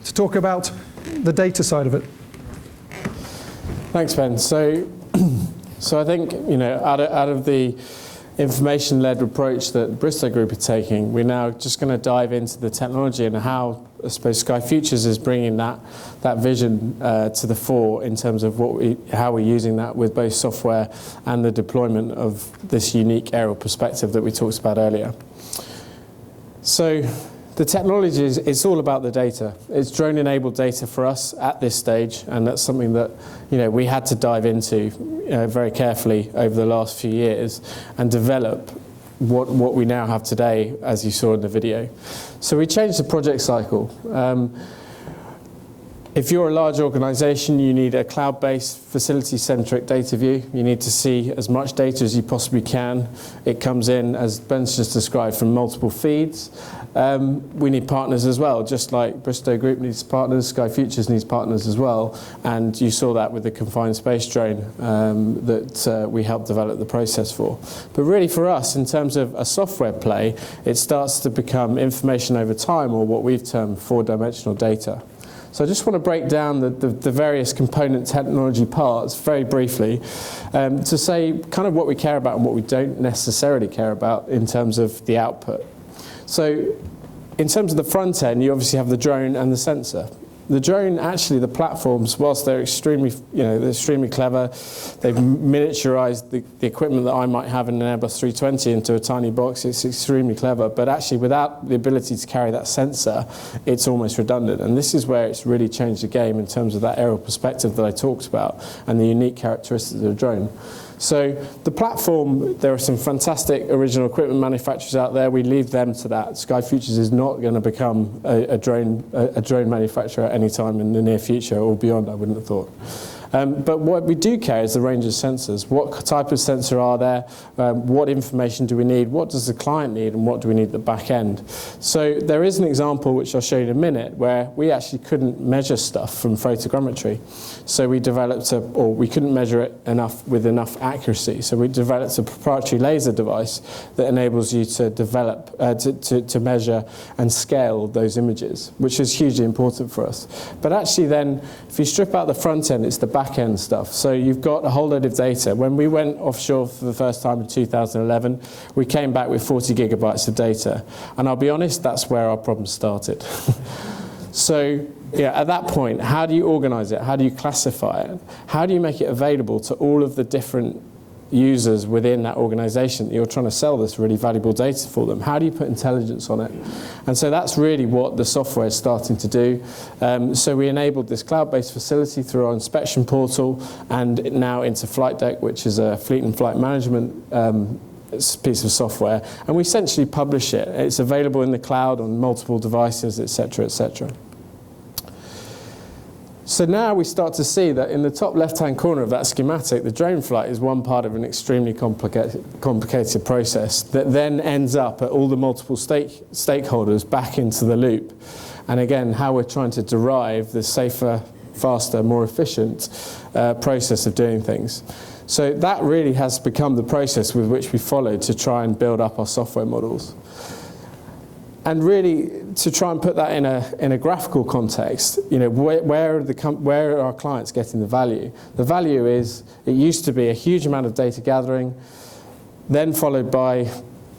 to talk about the data side of it. Thanks, Ben. So I think, out of the information-led approach that Bristow Group are taking, we're now just going to dive into the technology and how, I suppose, Sky-Futures is bringing that vision to the fore in terms of how we're using that with both software and the deployment of this unique aerial perspective that we talked about earlier. So the technology it's all about the data. It's drone-enabled data for us at this stage, and that's something that we had to dive into very carefully over the last few years and develop what we now have today, as you saw in the video. So we changed the project cycle. If you're a large organization, you need a cloud-based, facility-centric data view. You need to see as much data as you possibly can. It comes in, as Ben's just described, from multiple feeds. We need partners as well, just like Bristow Group needs partners, Sky-Futures needs partners as well. And you saw that with the confined space drone that we helped develop the process for. But really for us, in terms of a software play, it starts to become information over time, or what we've termed four-dimensional data. So I just want to break down the various component technology parts very briefly to say kind of what we care about and what we don't necessarily care about in terms of the output. So in terms of the front end, you obviously have the drone and the sensor. The drone, actually, the platforms, whilst they're extremely clever, they've miniaturized the equipment that I might have in an Airbus 320 into a tiny box. It's extremely clever, but actually without the ability to carry that sensor, it's almost redundant. And this is where it's really changed the game in terms of that aerial perspective that I talked about and the unique characteristics of the drone. So the platform, there are some fantastic original equipment manufacturers out there. We leave them to that. Sky-Futures is not going to become a drone manufacturer at any time in the near future or beyond, I wouldn't have thought. But what we do care is the range of sensors. What type of sensor are there? What information do we need? What does the client need? And what do we need at the back end? So there is an example, which I'll show you in a minute, where we actually couldn't measure stuff from photogrammetry. So we developed or we couldn't measure it with enough accuracy. So we developed a proprietary laser device that enables you to develop, to measure and scale those images, which is hugely important for us. But actually then, if you strip out the front end, it's the back end stuff. So you've got a whole load of data. When we went offshore for the first time in 2011, we came back with 40 gigabytes of data. And I'll be honest, that's where our problem started. So yeah, at that point, how do you organize it? How do you classify it? How do you make it available to all of the different users within that organization that you're trying to sell this really valuable data for them? How do you put intelligence on it? And so that's really what the software is starting to do. So we enabled this cloud-based facility through our inspection portal and now into Flight Deck, which is a fleet and flight management piece of software. And we essentially publish it. It's available in the cloud on multiple devices, et cetera, et cetera. So now we start to see that in the top left-hand corner of that schematic, the drone flight is one part of an extremely complicated process that then ends up at all the multiple stakeholders back into the loop. And again, how we're trying to derive the safer, faster, more efficient process of doing things. So that really has become the process with which we follow to try and build up our software models. And really, to try and put that in a graphical context, where are our clients getting the value? The value is, it used to be a huge amount of data gathering, then followed by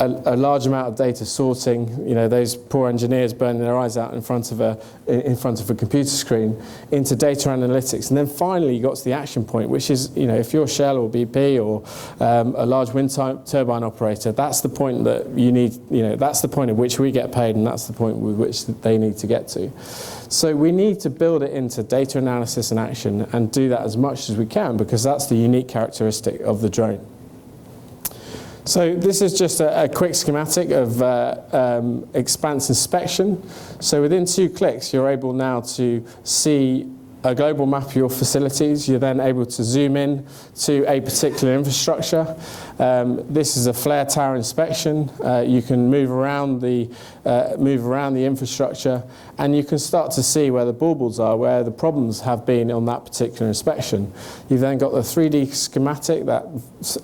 a large amount of data sorting. Those poor engineers burning their eyes out in front of a computer screen, into data analytics, and then finally you got to the action point, which is, if you're Shell or BP or a large wind turbine operator, that's the point that you need. That's the point at which we get paid, and that's the point with which they need to get to. So we need to build it into data analysis and action, and do that as much as we can, because that's the unique characteristic of the drone. So this is just a quick schematic of Expanse Inspection. So within 2 clicks, you're able now to see a global map of your facilities. You're then able to zoom in to a particular infrastructure. This is a flare tower inspection. You can move around the infrastructure, and you can start to see where the baubles are, where the problems have been on that particular inspection. You've then got the 3D schematic, that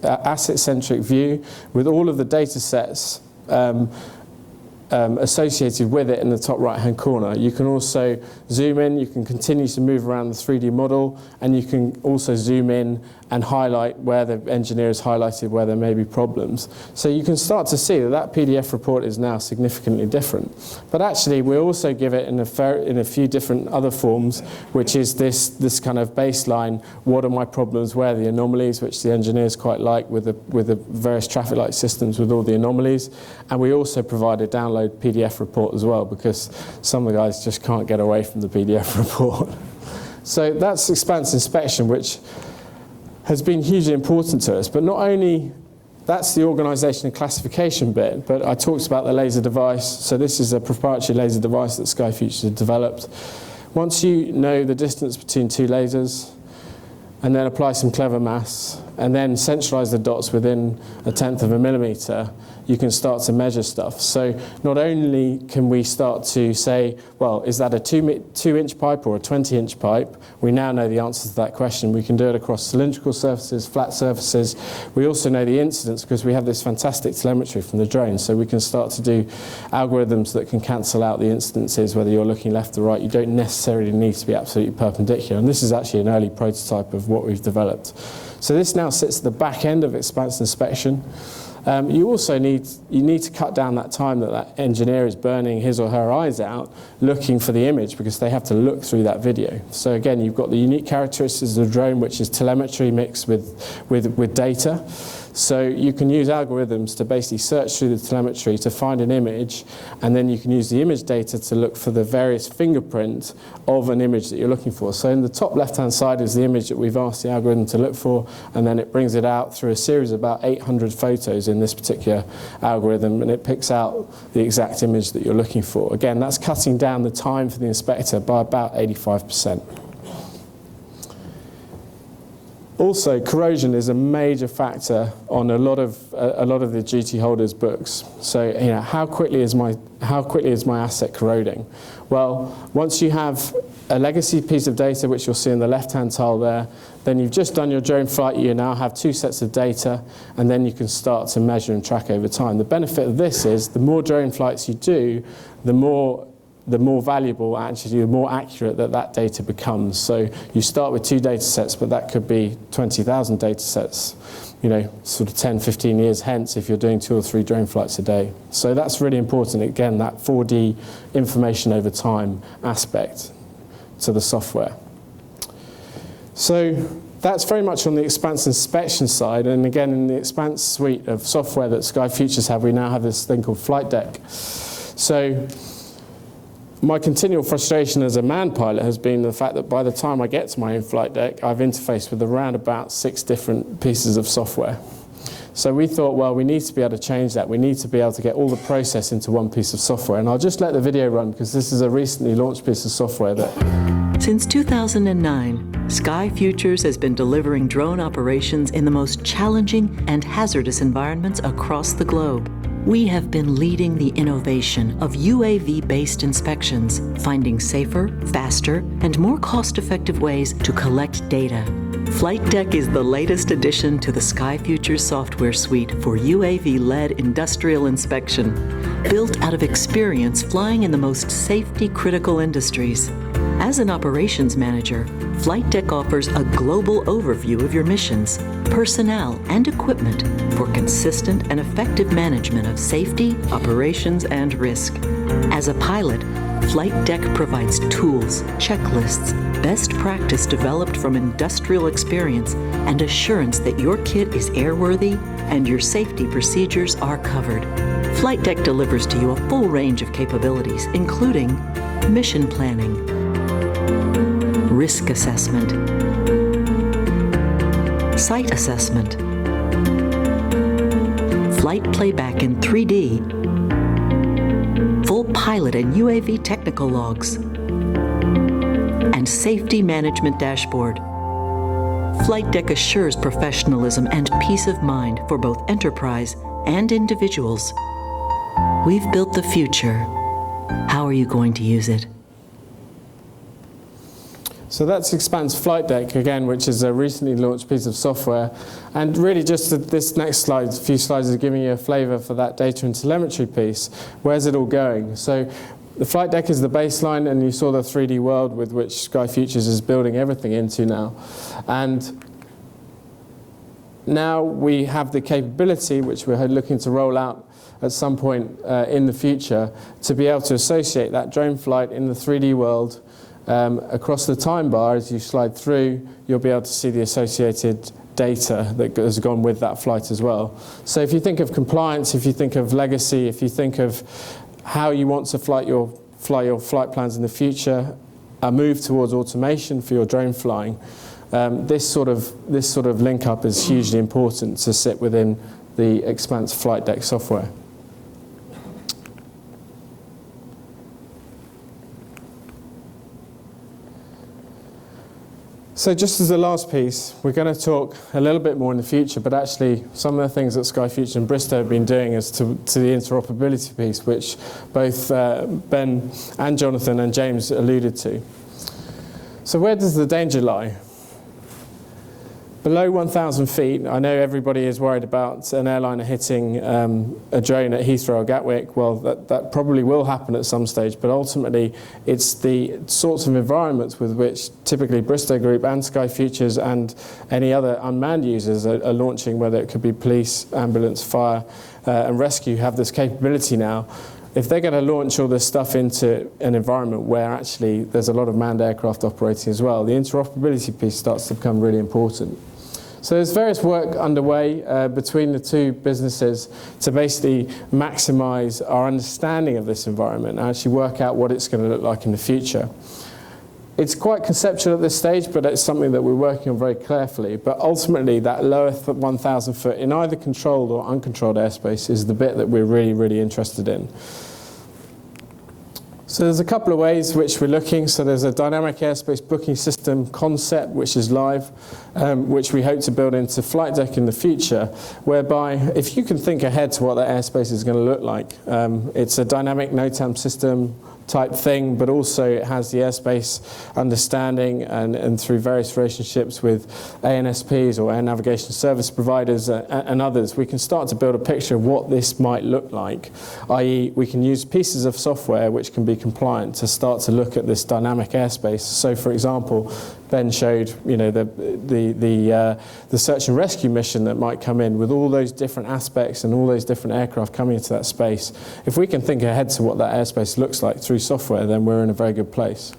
asset-centric view with all of the data sets associated with it in the top right-hand corner. You can also zoom in, you can continue to move around the 3D model, and you can also zoom in and highlight where the engineer has highlighted where there may be problems. So you can start to see that that PDF report is now significantly different. But actually, we also give it in a few different other forms, which is this kind of baseline, what are my problems, where are the anomalies, which the engineers quite like with the various traffic light systems with all the anomalies. And we also provide a download PDF report as well, because some of the guys just can't get away from the PDF report. So that's Expanse Inspection, which has been hugely important to us. But not only, that's the organisation and classification bit, but I talked about the laser device. So this is a proprietary laser device that Sky-Futures have developed. Once you know the distance between two lasers, and then apply some clever maths, and then centralise the dots within 1/10 of a millimetre, you can start to measure stuff. So not only can we start to say, well, is that a 2-inch pipe or a 20-inch pipe? We now know the answer to that question. We can do it across cylindrical surfaces, flat surfaces. We also know the incidence because we have this fantastic telemetry from the drone. So we can start to do algorithms that can cancel out the incidences, whether you're looking left or right. You don't necessarily need to be absolutely perpendicular. And this is actually an early prototype of what we've developed. So this now sits at the back end of Expanse Inspection. You also need to cut down that time that engineer is burning his or her eyes out looking for the image, because they have to look through that video. So again, you've got the unique characteristics of the drone, which is telemetry mixed with data. So you can use algorithms to basically search through the telemetry to find an image, and then you can use the image data to look for the various fingerprints of an image that you're looking for. So in the top left-hand side is the image that we've asked the algorithm to look for, and then it brings it out through a series of about 800 photos in this particular algorithm, and it picks out the exact image that you're looking for. Again, that's cutting down the time for the inspector by about 85%. Also, corrosion is a major factor on a lot of the duty holders' books. So, how quickly is my asset corroding? Well, once you have a legacy piece of data, which you'll see in the left-hand tile there, then you've just done your drone flight. You now have 2 sets of data, and then you can start to measure and track over time. The benefit of this is the more drone flights you do, the more valuable, actually, the more accurate that data becomes. So you start with 2 data sets, but that could be 20,000 data sets, sort of 10, 15 years hence if you're doing 2 or 3 drone flights a day. So that's really important. Again, that 4D information over time aspect to the software. So that's very much on the Expanse Inspection side. And again, in the Expanse suite of software that Sky-Futures have, we now have this thing called Flight Deck. So my continual frustration as a manned pilot has been the fact that by the time I get to my in-flight deck, I've interfaced with around about 6 different pieces of software. So we thought, well, we need to be able to change that. We need to be able to get all the process into one piece of software. And I'll just let the video run, because this is a recently launched piece of software that... Since 2009, Sky-Futures has been delivering drone operations in the most challenging and hazardous environments across the globe. We have been leading the innovation of UAV-based inspections, finding safer, faster, and more cost-effective ways to collect data. Flight Deck is the latest addition to the Sky-Futures software suite for UAV-led industrial inspection, built out of experience flying in the most safety-critical industries. As an operations manager, Flight Deck offers a global overview of your missions, personnel, and equipment for consistent and effective management of safety, operations, and risk. As a pilot, Flight Deck provides tools, checklists, best practice developed from industrial experience, and assurance that your kit is airworthy and your safety procedures are covered. Flight Deck delivers to you a full range of capabilities, including mission planning, risk assessment, site assessment, flight playback in 3D, full pilot and UAV technical logs, and safety management dashboard. Flight Deck assures professionalism and peace of mind for both enterprise and individuals. We've built the future. How are you going to use it? So So that's Expanse Flight Deck, again, which is a recently launched piece of software. And really just this next slide, a few slides are giving you a flavour for that data and telemetry piece. Where's it all going? So the flight deck is the baseline, and you saw the 3D world with which Sky-Futures is building everything into now. And now we have the capability, which we're looking to roll out at some point in the future, to be able to associate that drone flight in the 3D world across the time bar. As you slide through, you'll be able to see the associated data that has gone with that flight as well. So if you think of compliance, if you think of legacy, if you think of how you want to fly your flight plans in the future, a move towards automation for your drone flying, this sort of link up is hugely important to sit within the Expanse Flight Deck software. So just as the last piece, we're going to talk a little bit more in the future, but actually some of the things that Sky-Futures and Bristow have been doing is to the interoperability piece, which both Ben and Jonathan and James alluded to. So where does the danger lie? Below 1,000 feet, I know everybody is worried about an airliner hitting a drone at Heathrow or Gatwick. Well, that probably will happen at some stage, but ultimately it's the sorts of environments with which typically Bristow Group and Sky-Futures and any other unmanned users are launching, whether it could be police, ambulance, fire and rescue, have this capability now. If they're going to launch all this stuff into an environment where actually there's a lot of manned aircraft operating as well, the interoperability piece starts to become really important. So there's various work underway between the two businesses to basically maximise our understanding of this environment and actually work out what it's going to look like in the future. It's quite conceptual at this stage, but it's something that we're working on very carefully. But ultimately, that lower 1,000 foot in either controlled or uncontrolled airspace is the bit that we're really, really interested in. So there's a couple of ways which we're looking. So there's a dynamic airspace booking system concept, which is live, which we hope to build into Flight Deck in the future, whereby if you can think ahead to what that airspace is going to look like, it's a dynamic NOTAM system type thing, but also it has the airspace understanding and through various relationships with ANSPs or air navigation service providers and others, we can start to build a picture of what this might look like, i.e. we can use pieces of software which can be compliant to start to look at this dynamic airspace. So for example, Ben showed, you know, the search and rescue mission that might come in with all those different aspects and all those different aircraft coming into that space. If we can think ahead to what that airspace looks like through software, then we're in a very good place.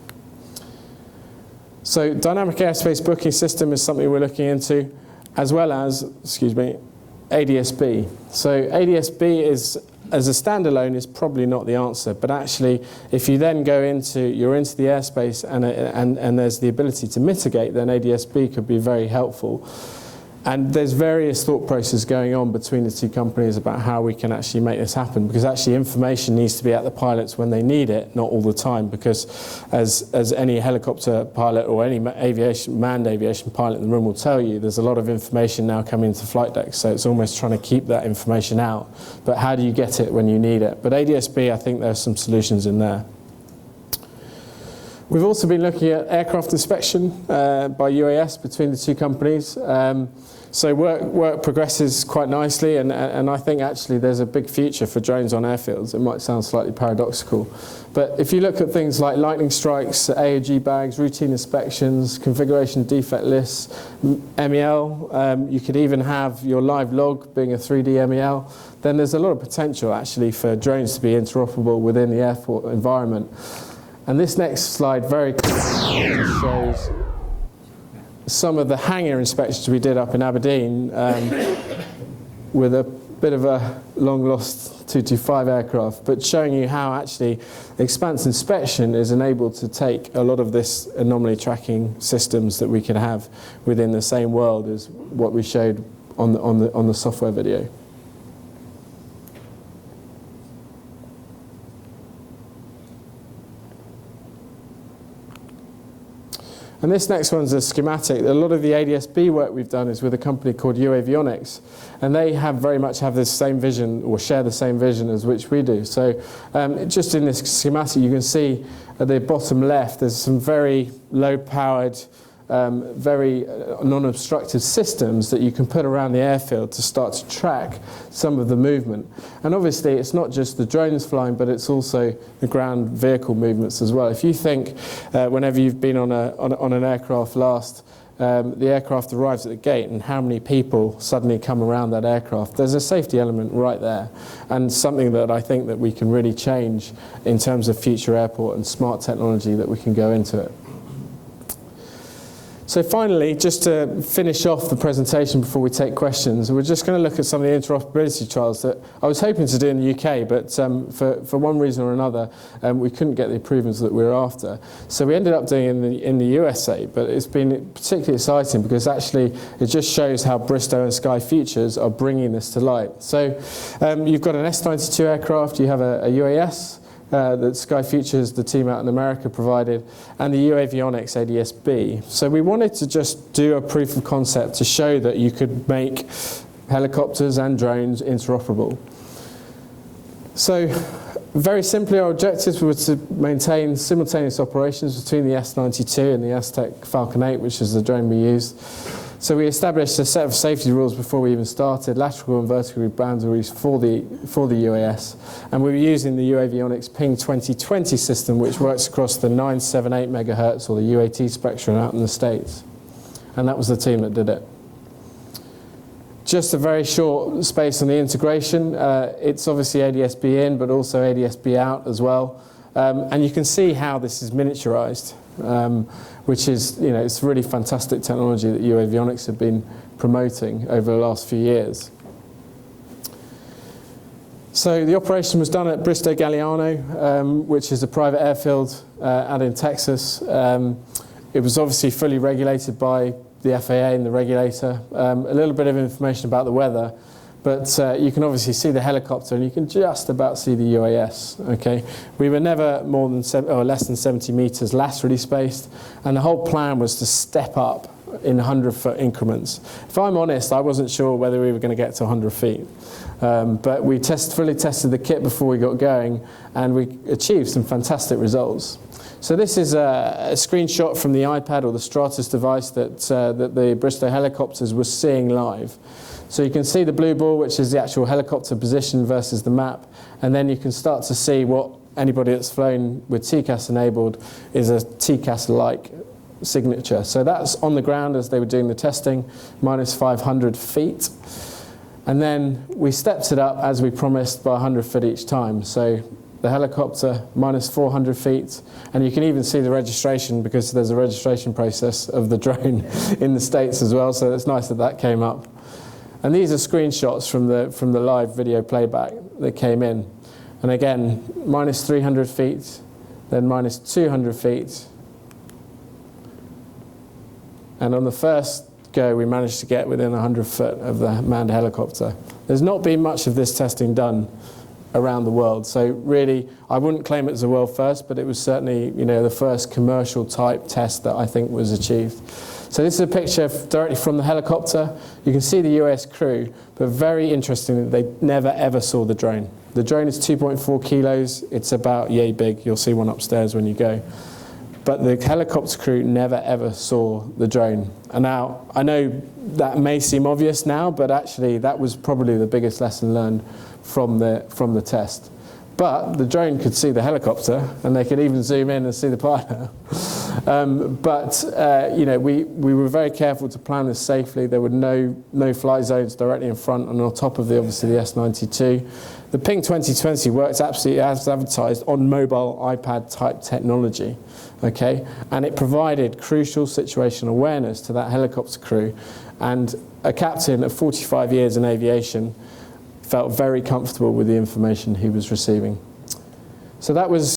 So dynamic airspace booking system is something we're looking into, as well as, ADSB. So ADSB is, as a standalone, is probably not the answer, but actually if you then go you're into the airspace and there's the ability to mitigate, then ADSB could be very helpful. And there's various thought processes going on between the two companies about how we can actually make this happen, because actually information needs to be at the pilots when they need it, not all the time, because as any helicopter pilot or any manned aviation pilot in the room will tell you, there's a lot of information now coming into flight decks, so it's almost trying to keep that information out. But how do you get it when you need it? But ADSB, I think there's some solutions in there. We've also been looking at aircraft inspection by UAS between the two companies. So work progresses quite nicely, and I think actually there's a big future for drones on airfields. It might sound slightly paradoxical, but if you look at things like lightning strikes, AOG bags, routine inspections, configuration defect lists, MEL, you could even have your live log being a 3D MEL, then there's a lot of potential actually for drones to be interoperable within the airport environment. And this next slide very clearly shows some of the hangar inspections we did up in Aberdeen with a bit of a long-lost 225 aircraft, but showing you how actually Expanse Inspection is enabled to take a lot of this anomaly tracking systems that we can have within the same world as what we showed on the software video. And this next one's a schematic. A lot of the ADS-B work we've done is with a company called UAvionics, and they very much have this same vision, or share the same vision as which we do. So just in this schematic, you can see at the bottom left, there's some very low-powered, very non-obstructive systems that you can put around the airfield to start to track some of the movement. And obviously it's not just the drones flying, but it's also the ground vehicle movements as well. If you think whenever you've been on an aircraft last, the aircraft arrives at the gate and how many people suddenly come around that aircraft, there's a safety element right there, and something that I think that we can really change in terms of future airport and smart technology that we can go into it. So finally, just to finish off the presentation before we take questions, we're just going to look at some of the interoperability trials that I was hoping to do in the UK, but for one reason or another, we couldn't get the approvals that we were after. So we ended up doing it in the USA, but it's been particularly exciting because actually it just shows how Bristow and Sky-Futures are bringing this to light. So you've got an S-92 aircraft, you have a UAS, that Sky-Futures, the team out in America, provided, and the UAvionics ADS-B. So we wanted to just do a proof of concept to show that you could make helicopters and drones interoperable. So very simply, our objectives were to maintain simultaneous operations between the S-92 and the Aztec Falcon 8, which is the drone we used. So we established a set of safety rules before we even started, lateral and vertical boundaries for the UAS. And we were using the UAvionics Ping 2020 system, which works across the 978 megahertz, or the UAT spectrum out in the States. And that was the team that did it. Just a very short space on the integration. It's obviously ADS-B in, but also ADS-B out as well. And you can see how this is miniaturized. Which is, it's really fantastic technology that UAvionics have been promoting over the last few years. So the operation was done at Bristow Galeano, which is a private airfield out in Texas. It was obviously fully regulated by the FAA and the regulator. A little bit of information about the weather. But you can obviously see the helicopter, and you can just about see the UAS. Okay, we were never more than less than 70 meters laterally spaced, and the whole plan was to step up in 100-foot increments. If I'm honest, I wasn't sure whether we were going to get to 100 feet, but we fully tested the kit before we got going, and we achieved some fantastic results. So this is a screenshot from the iPad or the Stratus device that the Bristow helicopters were seeing live. So you can see the blue ball, which is the actual helicopter position versus the map, and then you can start to see what anybody that's flown with TCAS enabled is a TCAS-like signature. So that's on the ground as they were doing the testing, minus 500 feet. And then we stepped it up, as we promised, by 100 foot each time. So the helicopter, minus 400 feet, and you can even see the registration because there's a registration process of the drone in the States as well, so it's nice that that came up. And these are screenshots from the live video playback that came in. And again, minus 300 feet, then minus 200 feet. And on the first go, we managed to get within 100 foot of the manned helicopter. There's not been much of this testing done around the world. So really, I wouldn't claim it as a world first, but it was certainly, the first commercial type test that I think was achieved. So this is a picture directly from the helicopter. You can see the US crew, but very interesting that they never ever saw the drone. The drone is 2.4 kilos. It's about yay big. You'll see one upstairs when you go. But the helicopter crew never ever saw the drone. And now, I know that may seem obvious now, but actually that was probably the biggest lesson learned from the test. But the drone could see the helicopter, and they could even zoom in and see the pilot. We were very careful to plan this safely. There were no fly zones directly in front and on top of obviously the S-92. The Ping 2020 works absolutely as advertised on mobile iPad type technology, okay? And it provided crucial situational awareness to that helicopter crew. And a captain of 45 years in aviation felt very comfortable with the information he was receiving. So that was